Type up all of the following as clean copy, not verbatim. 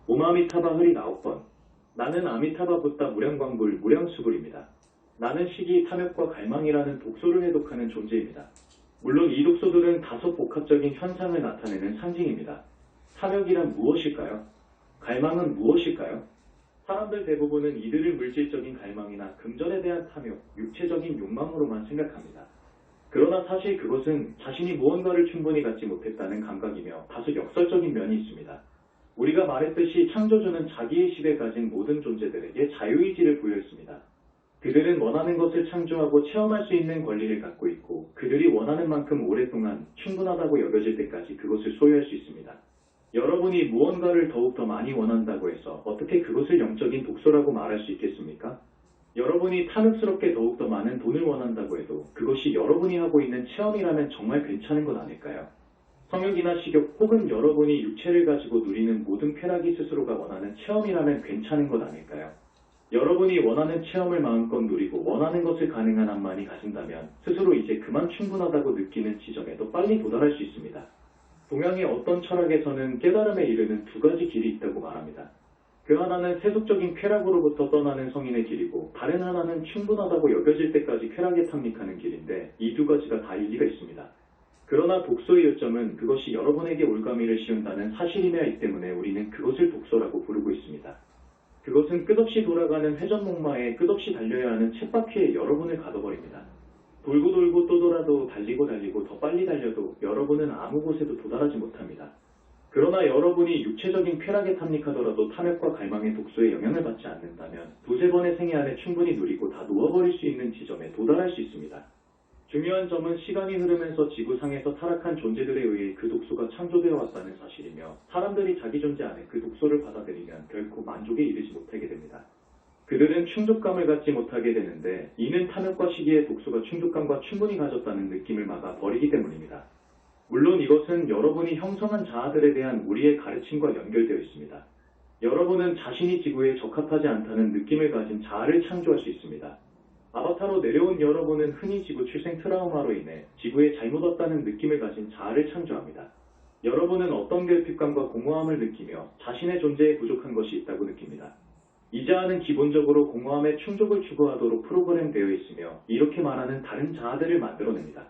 오마미타바 흐리 9번. 나는 아미타바 붓다 무량광불 무량수불입니다. 나는 시기, 탐욕과 갈망이라는 독소를 해독하는 존재입니다. 물론 이 독소들은 다소 복합적인 현상을 나타내는 상징입니다. 탐욕이란 무엇일까요? 갈망은 무엇일까요? 사람들 대부분은 이들을 물질적인 갈망이나 금전에 대한 탐욕, 육체적인 욕망으로만 생각합니다. 그러나 사실 그것은 자신이 무언가를 충분히 갖지 못했다는 감각이며 다소 역설적인 면이 있습니다. 우리가 말했듯이 창조주는 자기의 시대에 가진 모든 존재들에게 자유의지를 부여했습니다. 그들은 원하는 것을 창조하고 체험할 수 있는 권리를 갖고 있고 그들이 원하는 만큼 오랫동안 충분하다고 여겨질 때까지 그것을 소유할 수 있습니다. 여러분이 무언가를 더욱더 많이 원한다고 해서 어떻게 그것을 영적인 독소라고 말할 수 있겠습니까? 여러분이 탐욕스럽게 더욱더 많은 돈을 원한다고 해도 그것이 여러분이 하고 있는 체험이라면 정말 괜찮은 것 아닐까요? 성욕이나 식욕 혹은 여러분이 육체를 가지고 누리는 모든 쾌락이 스스로가 원하는 체험이라면 괜찮은 것 아닐까요? 여러분이 원하는 체험을 마음껏 누리고 원하는 것을 가능한 한 많이 가진다면 스스로 이제 그만 충분하다고 느끼는 지점에도 빨리 도달할 수 있습니다. 동양의 어떤 철학에서는 깨달음에 이르는 두 가지 길이 있다고 말합니다. 그 하나는 세속적인 쾌락으로부터 떠나는 성인의 길이고 다른 하나는 충분하다고 여겨질 때까지 쾌락에 탐닉하는 길인데 이 두 가지가 다 일리가 있습니다. 그러나 독소의 요점은 그것이 여러분에게 올가미를 씌운다는 사실임이기 때문에 우리는 그것을 독소라고 부르고 있습니다. 그것은 끝없이 돌아가는 회전목마에 끝없이 달려야 하는 쳇바퀴에 여러분을 가둬버립니다. 돌고 돌고 또 돌아도 달리고 달리고 더 빨리 달려도 여러분은 아무 곳에도 도달하지 못합니다. 그러나 여러분이 육체적인 쾌락에 탐닉하더라도 탐욕과 갈망의 독소에 영향을 받지 않는다면 두세 번의 생애 안에 충분히 누리고 다 놓아버릴 수 있는 지점에 도달할 수 있습니다. 중요한 점은 시간이 흐르면서 지구상에서 타락한 존재들에 의해 그 독소가 창조되어 왔다는 사실이며 사람들이 자기 존재 안에 그 독소를 받아들이면 결코 만족에 이르지 못하게 됩니다. 그들은 충족감을 갖지 못하게 되는데 이는 탐욕과 시기의 독소가 충족감과 충분히 가졌다는 느낌을 막아 버리기 때문입니다. 물론 이것은 여러분이 형성한 자아들에 대한 우리의 가르침과 연결되어 있습니다. 여러분은 자신이 지구에 적합하지 않다는 느낌을 가진 자아를 창조할 수 있습니다. 아바타로 내려온 여러분은 흔히 지구 출생 트라우마로 인해 지구에 잘못 왔다는 느낌을 가진 자아를 창조합니다. 여러분은 어떤 결핍감과 공허함을 느끼며 자신의 존재에 부족한 것이 있다고 느낍니다. 이 자아는 기본적으로 공허함의 충족을 추구하도록 프로그램되어 있으며 이렇게 말하는 다른 자아들을 만들어냅니다.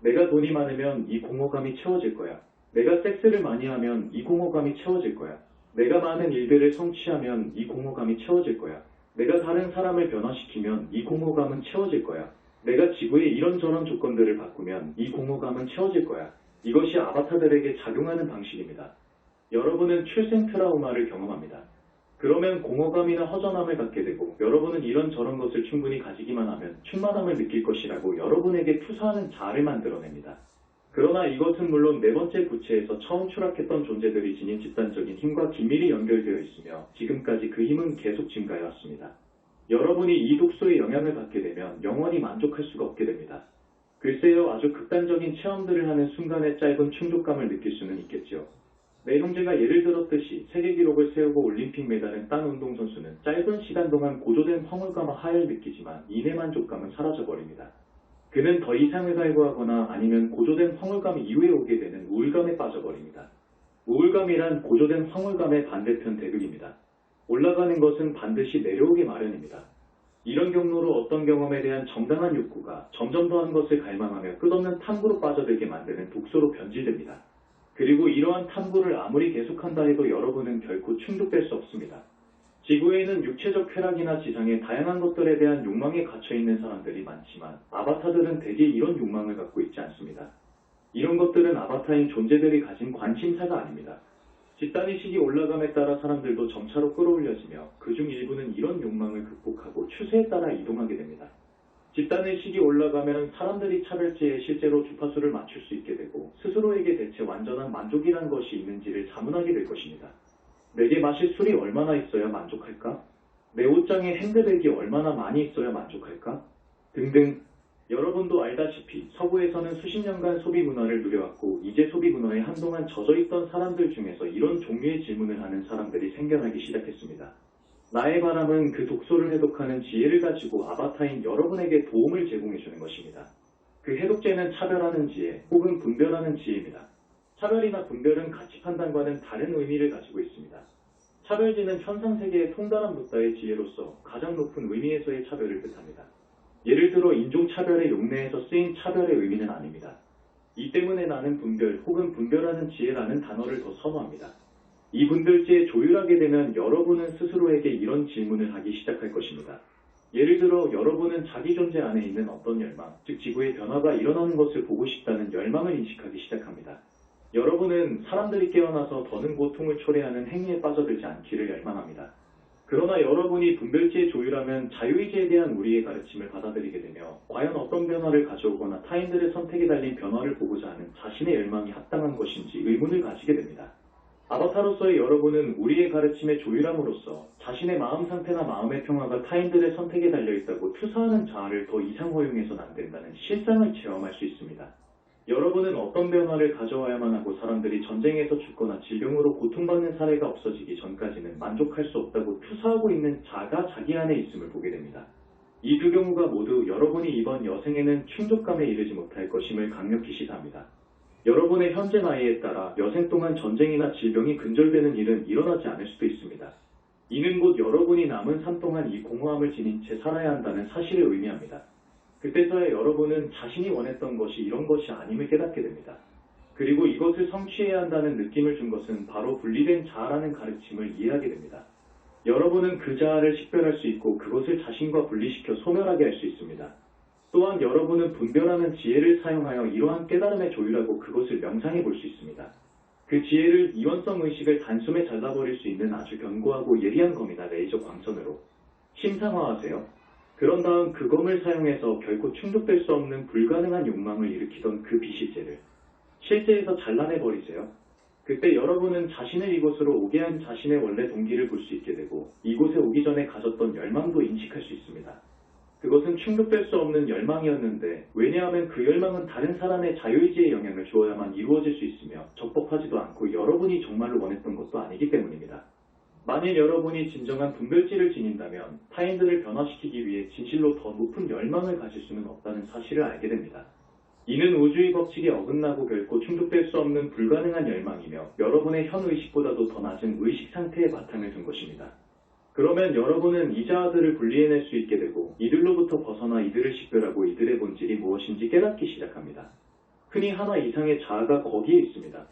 내가 돈이 많으면 이 공허감이 채워질 거야. 내가 섹스를 많이 하면 이 공허감이 채워질 거야. 내가 많은 일들을 성취하면 이 공허감이 채워질 거야. 내가 다른 사람을 변화시키면 이 공허감은 채워질 거야. 내가 지구의 이런저런 조건들을 바꾸면 이 공허감은 채워질 거야. 이것이 아바타들에게 작용하는 방식입니다. 여러분은 출생 트라우마를 경험합니다. 그러면 공허감이나 허전함을 갖게 되고 여러분은 이런저런 것을 충분히 가지기만 하면 충만함을 느낄 것이라고 여러분에게 투사하는 자아를 만들어냅니다. 그러나 이것은 물론 네 번째 부채에서 처음 추락했던 존재들이 지닌 집단적인 힘과 긴밀히 연결되어 있으며 지금까지 그 힘은 계속 증가해 왔습니다. 여러분이 이 독소의 영향을 받게 되면 영원히 만족할 수가 없게 됩니다. 글쎄요, 아주 극단적인 체험들을 하는 순간의 짧은 충족감을 느낄 수는 있겠죠. 내 형제가 예를 들었듯이 세계 기록을 세우고 올림픽 메달을 딴 운동선수는 짧은 시간 동안 고조된 황홀감과 하야를 느끼지만 이내 만족감은 사라져버립니다. 그는 더 이상을 갈구하거나 아니면 고조된 황홀감 이후에 오게 되는 우울감에 빠져버립니다. 우울감이란 고조된 황홀감의 반대편 대극입니다. 올라가는 것은 반드시 내려오게 마련입니다. 이런 경로로 어떤 경험에 대한 정당한 욕구가 점점 더한 것을 갈망하며 끝없는 탐구로 빠져들게 만드는 독소로 변질됩니다. 그리고 이러한 탐구를 아무리 계속한다 해도 여러분은 결코 충족될 수 없습니다. 지구에는 육체적 쾌락이나 지상의 다양한 것들에 대한 욕망에 갇혀있는 사람들이 많지만 아바타들은 대개 이런 욕망을 갖고 있지 않습니다. 이런 것들은 아바타인 존재들이 가진 관심사가 아닙니다. 집단의식이 올라감에 따라 사람들도 점차로 끌어올려지며 그중 일부는 이런 욕망을 극복하고 추세에 따라 이동하게 됩니다. 집단의식이 올라가면 사람들이 차별지에 실제로 주파수를 맞출 수 있게 되고 스스로에게 대체 완전한 만족이란 것이 있는지를 자문하게 될 것입니다. 내게 마실 술이 얼마나 있어야 만족할까? 내 옷장에 핸드백이 얼마나 많이 있어야 만족할까? 등등. 여러분도 알다시피 서구에서는 수십 년간 소비 문화를 누려왔고 이제 소비 문화에 한동안 젖어있던 사람들 중에서 이런 종류의 질문을 하는 사람들이 생겨나기 시작했습니다. 나의 바람은 그 독소를 해독하는 지혜를 가지고 아바타인 여러분에게 도움을 제공해주는 것입니다. 그 해독제는 차별하는 지혜 혹은 분별하는 지혜입니다. 차별이나 분별은 가치 판단과는 다른 의미를 가지고 있습니다. 차별지는 현상세계의 통달한 붓다의 지혜로서 가장 높은 의미에서의 차별을 뜻합니다. 예를 들어 인종차별의 용례에서 쓰인 차별의 의미는 아닙니다. 이 때문에 나는 분별 혹은 분별하는 지혜라는 단어를 더 선호합니다. 이 분별지에 조율하게 되면 여러분은 스스로에게 이런 질문을 하기 시작할 것입니다. 예를 들어 여러분은 자기 존재 안에 있는 어떤 열망, 즉 지구의 변화가 일어나는 것을 보고 싶다는 열망을 인식하기 시작합니다. 여러분은 사람들이 깨어나서 더는 고통을 초래하는 행위에 빠져들지 않기를 열망합니다. 그러나 여러분이 분별지에 조율하면 자유의지에 대한 우리의 가르침을 받아들이게 되며 과연 어떤 변화를 가져오거나 타인들의 선택에 달린 변화를 보고자 하는 자신의 열망이 합당한 것인지 의문을 가지게 됩니다. 아바타로서의 여러분은 우리의 가르침에 조율함으로써 자신의 마음 상태나 마음의 평화가 타인들의 선택에 달려있다고 투사하는 자아를 더 이상 허용해서는 안 된다는 실상을 체험할 수 있습니다. 여러분은 어떤 변화를 가져와야만 하고 사람들이 전쟁에서 죽거나 질병으로 고통받는 사례가 없어지기 전까지는 만족할 수 없다고 투사하고 있는 자가 자기 안에 있음을 보게 됩니다. 이 두 경우가 모두 여러분이 이번 여생에는 충족감에 이르지 못할 것임을 강력히 시사합니다. 여러분의 현재 나이에 따라 여생 동안 전쟁이나 질병이 근절되는 일은 일어나지 않을 수도 있습니다. 이는 곧 여러분이 남은 삶 동안 이 공허함을 지닌 채 살아야 한다는 사실을 의미합니다. 그때서야 여러분은 자신이 원했던 것이 이런 것이 아님을 깨닫게 됩니다. 그리고 이것을 성취해야 한다는 느낌을 준 것은 바로 분리된 자아라는 가르침을 이해하게 됩니다. 여러분은 그 자아를 식별할 수 있고 그것을 자신과 분리시켜 소멸하게 할 수 있습니다. 또한 여러분은 분별하는 지혜를 사용하여 이러한 깨달음에 조율하고 그것을 명상해 볼 수 있습니다. 그 지혜를 이원성 의식을 단숨에 잘라버릴 수 있는 아주 견고하고 예리한 검이나 레이저 광선으로 심상화하세요. 그런 다음 그 검을 사용해서 결코 충족될 수 없는 불가능한 욕망을 일으키던 그 비실제를 실제에서 잘라내버리세요. 그때 여러분은 자신을 이곳으로 오게 한 자신의 원래 동기를 볼 수 있게 되고 이곳에 오기 전에 가졌던 열망도 인식할 수 있습니다. 그것은 충족될 수 없는 열망이었는데 왜냐하면 그 열망은 다른 사람의 자유의지에 영향을 주어야만 이루어질 수 있으며 적법하지도 않고 여러분이 정말로 원했던 것도 아니기 때문입니다. 만일 여러분이 진정한 분별지를 지닌다면 타인들을 변화시키기 위해 진실로 더 높은 열망을 가질 수는 없다는 사실을 알게 됩니다. 이는 우주의 법칙에 어긋나고 결코 충족될 수 없는 불가능한 열망이며 여러분의 현 의식보다도 더 낮은 의식 상태에 바탕을 둔 것입니다. 그러면 여러분은 이 자아들을 분리해낼 수 있게 되고 이들로부터 벗어나 이들을 식별하고 이들의 본질이 무엇인지 깨닫기 시작합니다. 흔히 하나 이상의 자아가 거기에 있습니다.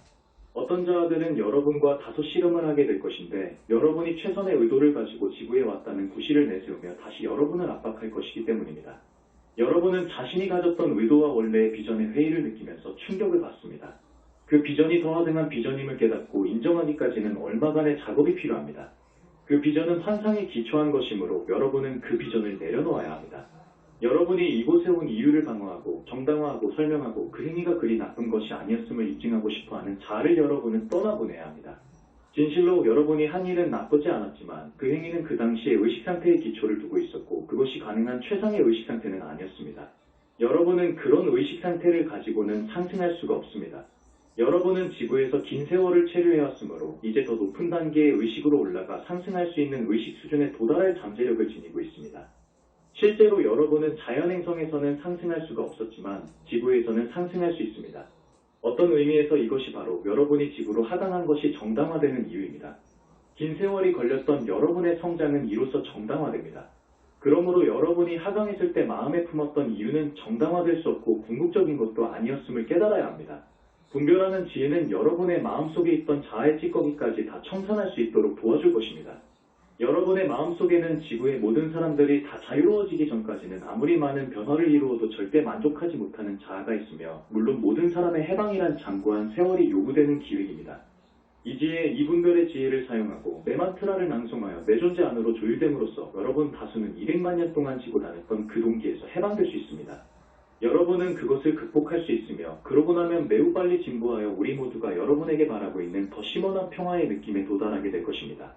어떤 자아들은 여러분과 다소 씨름을 하게 될 것인데 여러분이 최선의 의도를 가지고 지구에 왔다는 구실을 내세우며 다시 여러분을 압박할 것이기 때문입니다. 여러분은 자신이 가졌던 의도와 원래의 비전의 회의를 느끼면서 충격을 받습니다. 그 비전이 더 하등한 비전임을 깨닫고 인정하기까지는 얼마간의 작업이 필요합니다. 그 비전은 환상에 기초한 것이므로 여러분은 그 비전을 내려놓아야 합니다. 여러분이 이곳에 온 이유를 방어하고 정당화하고 설명하고 그 행위가 그리 나쁜 것이 아니었음을 입증하고 싶어하는 자아를 여러분은 떠나보내야 합니다. 진실로 여러분이 한 일은 나쁘지 않았지만 그 행위는 그 당시의 의식상태의 기초를 두고 있었고 그것이 가능한 최상의 의식상태는 아니었습니다. 여러분은 그런 의식상태를 가지고는 상승할 수가 없습니다. 여러분은 지구에서 긴 세월을 체류해왔으므로 이제 더 높은 단계의 의식으로 올라가 상승할 수 있는 의식 수준에 도달할 잠재력을 지니고 있습니다. 실제로 여러분은 자연행성에서는 상승할 수가 없었지만 지구에서는 상승할 수 있습니다. 어떤 의미에서 이것이 바로 여러분이 지구로 하강한 것이 정당화되는 이유입니다. 긴 세월이 걸렸던 여러분의 성장은 이로써 정당화됩니다. 그러므로 여러분이 하강했을 때 마음에 품었던 이유는 정당화될 수 없고 궁극적인 것도 아니었음을 깨달아야 합니다. 분별하는 지혜는 여러분의 마음속에 있던 자아의 찌꺼기까지 다 청산할 수 있도록 도와줄 것입니다. 여러분의 마음속에는 지구의 모든 사람들이 다 자유로워지기 전까지는 아무리 많은 변화를 이루어도 절대 만족하지 못하는 자아가 있으며 물론 모든 사람의 해방이란 장구한 세월이 요구되는 기획입니다. 이지혜 이 분별의 지혜를 사용하고 내 만트라를 낭송하여 내 존재 안으로 조율됨으로써 여러분 다수는 200만 년 동안 지고 다녔던 그 동기에서 해방될 수 있습니다. 여러분은 그것을 극복할 수 있으며 그러고 나면 매우 빨리 진보하여 우리 모두가 여러분에게 바라고 있는 더 심원한 평화의 느낌에 도달하게 될 것입니다.